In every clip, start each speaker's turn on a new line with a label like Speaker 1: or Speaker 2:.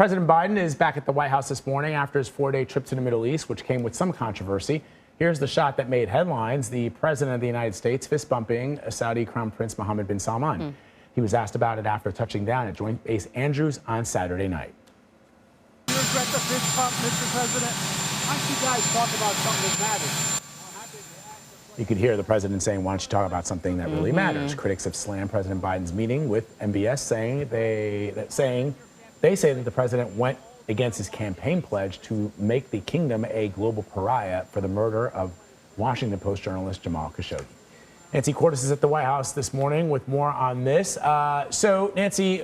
Speaker 1: President Biden is back at the White House this morning after his 4-day trip to the Middle East, which came with some controversy. Here's the shot that made headlines: the President of the United States fist-bumping Saudi Crown Prince Mohammed Bin Salman. He was asked about it after touching down at Joint Base Andrews on Saturday night.
Speaker 2: You regret the fist bump, Mr. President? Why don't you guys talk about something that matters?
Speaker 1: You could hear the president saying, "Why don't you talk about something that really matters?" Critics have slammed President Biden's meeting with MBS, saying they say that the president went against his campaign pledge to make the kingdom a global pariah for the murder of Washington Post journalist Jamal Khashoggi. Nancy Cordes is at the White House this morning with more on this. So, Nancy,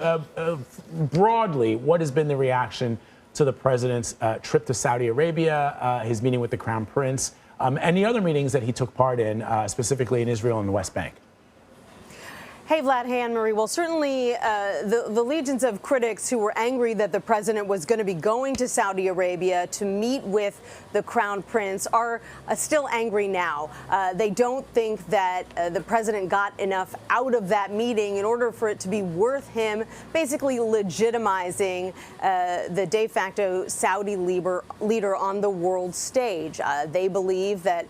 Speaker 1: broadly, what has been the reaction to the president's trip to Saudi Arabia, his meeting with the Crown Prince, and the other meetings that he took part in, specifically in Israel and the West Bank?
Speaker 3: Hey, Vlad, hey, Anne-Marie. Well, certainly the legions of critics who were angry that the president was going to be going to Saudi Arabia to meet with the Crown Prince are still angry now. They don't think that the president got enough out of that meeting in order for it to be worth him basically legitimizing the de facto Saudi leader on the world stage. They believe that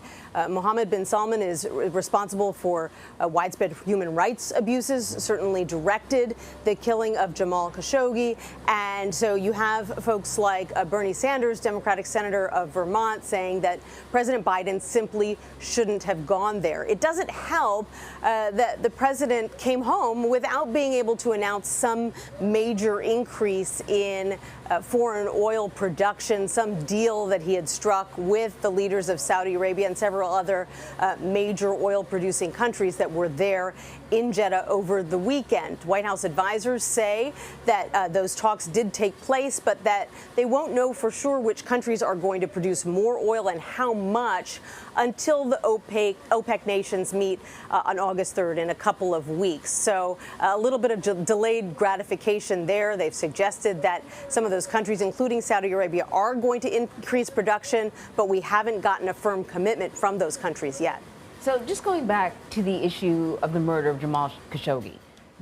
Speaker 3: Mohammed Bin Salman is responsible for widespread human rights abuses, certainly directed the killing of Jamal Khashoggi. And so you have folks like Bernie Sanders, Democratic senator of Vermont, saying that President Biden simply shouldn't have gone there. It doesn't help that the president came home without being able to announce some major increase in foreign oil production, some deal that he had struck with the leaders of Saudi Arabia and several other major oil-producing countries that were there in Jeddah over the weekend. White House advisors say that those talks did take place, but that they won't know for sure which countries are going to produce more oil and how much until the OPEC nations meet on August 3rd in a couple of weeks. So a little bit of delayed gratification there. They've suggested that some of those countries, including Saudi Arabia, are going to increase production, but we haven't gotten a firm commitment from those countries yet.
Speaker 4: So just going back to the issue of the murder of Jamal Khashoggi,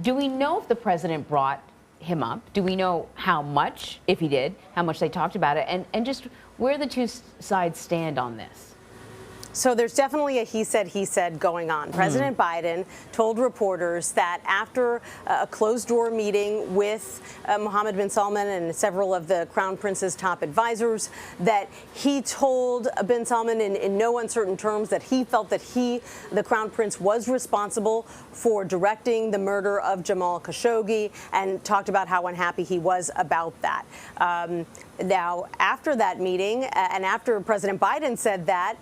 Speaker 4: do we know if the president brought him up? Do we know how much, if he did, how much they talked about it, and just where the two sides stand on this?
Speaker 3: So there's definitely a he said going on. President Biden told reporters that after a closed-door meeting with Mohammed Bin Salman and several of the Crown Prince's top advisors, that he told Bin Salman in no uncertain terms that he felt that the Crown Prince, was responsible for directing the murder of Jamal Khashoggi, and talked about how unhappy he was about that. Now, after that meeting, and after President Biden said that,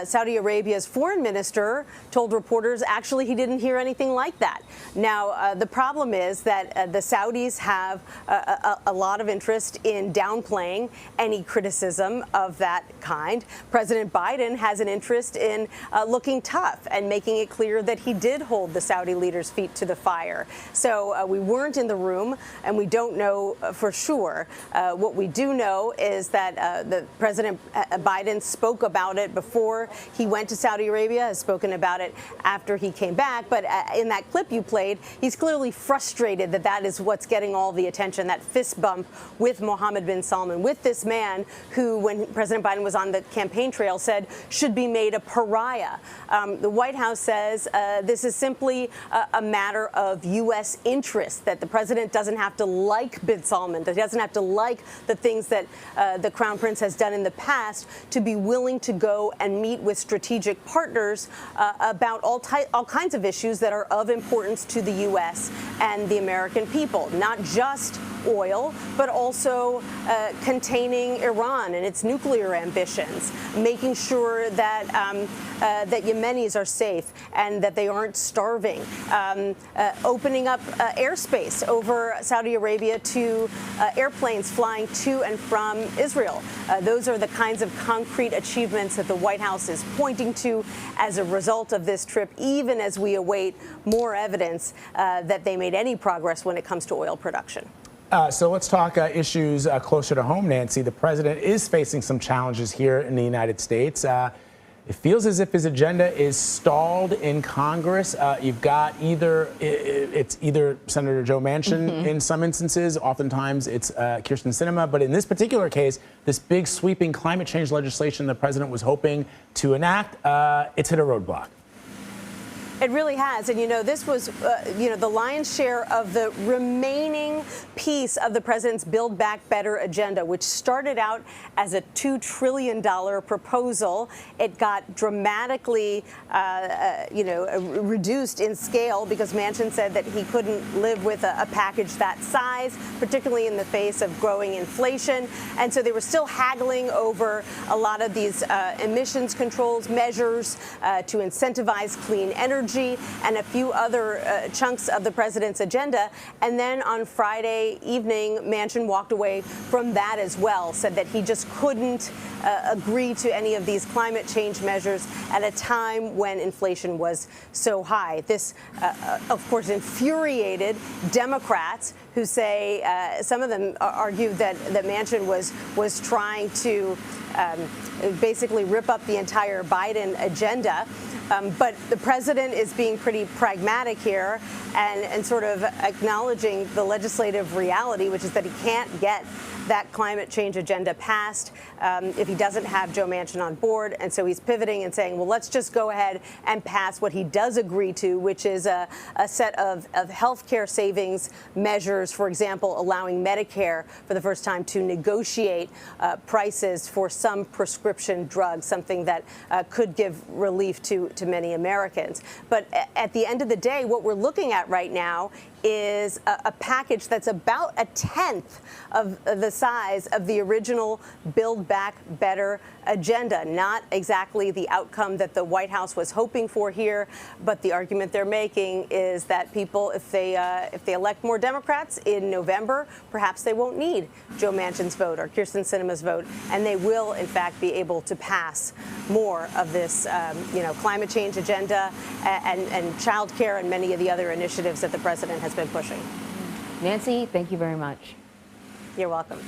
Speaker 3: Saudi Arabia's foreign minister told reporters actually he didn't hear anything like that. Now, the problem is that the Saudis have a lot of interest in downplaying any criticism of that kind. President Biden has an interest in looking tough and making it clear that he did hold the Saudi leader's feet to the fire. So we weren't in the room, and we don't know for sure. What we do know is that the President Biden spoke about it before he went to Saudi Arabia, has spoken about it after he came back. But in that clip you played, he's clearly frustrated that that is what's getting all the attention, that fist bump with Mohammed Bin Salman, with this man who, when President Biden was on the campaign trail, said should be made a pariah. The White House says this is simply a matter of U.S. interest, that the president doesn't have to like Bin Salman, that he doesn't have to like the things that the Crown Prince has done in the past to be willing to go and meet with strategic partners about all kinds of issues that are of importance to the U.S. and the American people, not just oil, but also containing Iran and its nuclear ambitions, making sure that that Yemenis are safe and that they aren't starving, opening up airspace over Saudi Arabia to airplanes flying to and from Israel. Those are the kinds of concrete achievements that the White House is pointing to as a result of this trip, even as we await more evidence that they made any progress when it comes to oil production.
Speaker 1: So let's talk issues closer to home, Nancy. The president is facing some challenges here in the United States. It feels as if his agenda is stalled in Congress. You've got it's either Senator Joe Manchin in some instances, oftentimes it's Kyrsten Sinema, but in this particular case, this big sweeping climate change legislation the president was hoping to enact, it's hit a roadblock.
Speaker 3: It really has. And, this was, the lion's share of the remaining piece of the president's Build Back Better agenda, which started out as a $2 trillion proposal. It got dramatically, reduced in scale because Manchin said that he couldn't live with a package that size, particularly in the face of growing inflation. And so they were still haggling over a lot of these emissions controls measures to incentivize clean energy and a few other chunks of the president's agenda. And then on Friday evening, Manchin walked away from that as well, said that he just couldn't agree to any of these climate change measures at a time when inflation was so high. This, of course, infuriated Democrats who say some of them argue that Manchin was trying to basically rip up the entire Biden agenda. But the president is being pretty pragmatic here and sort of acknowledging the legislative reality, which is that he can't get that climate change agenda passed if he doesn't have Joe Manchin on board. And so he's pivoting and saying, well, let's just go ahead and pass what he does agree to, which is a set of health care savings measures, for example, allowing Medicare for the first time to negotiate prices for some prescription drugs, something that could give relief to many Americans. But at the end of the day, what we're looking at right now is a package that's about a tenth of the size of the original Build Back Better agenda. Not exactly the outcome that the White House was hoping for here, but the argument they're making is that people, if they elect more Democrats in November, perhaps they won't need Joe Manchin's vote or Kyrsten Sinema's vote, and they will, in fact, be able to pass more of this, climate change agenda and child care and many of the other initiatives that the president has been pushing.
Speaker 4: Nancy, thank you very much.
Speaker 3: You're welcome.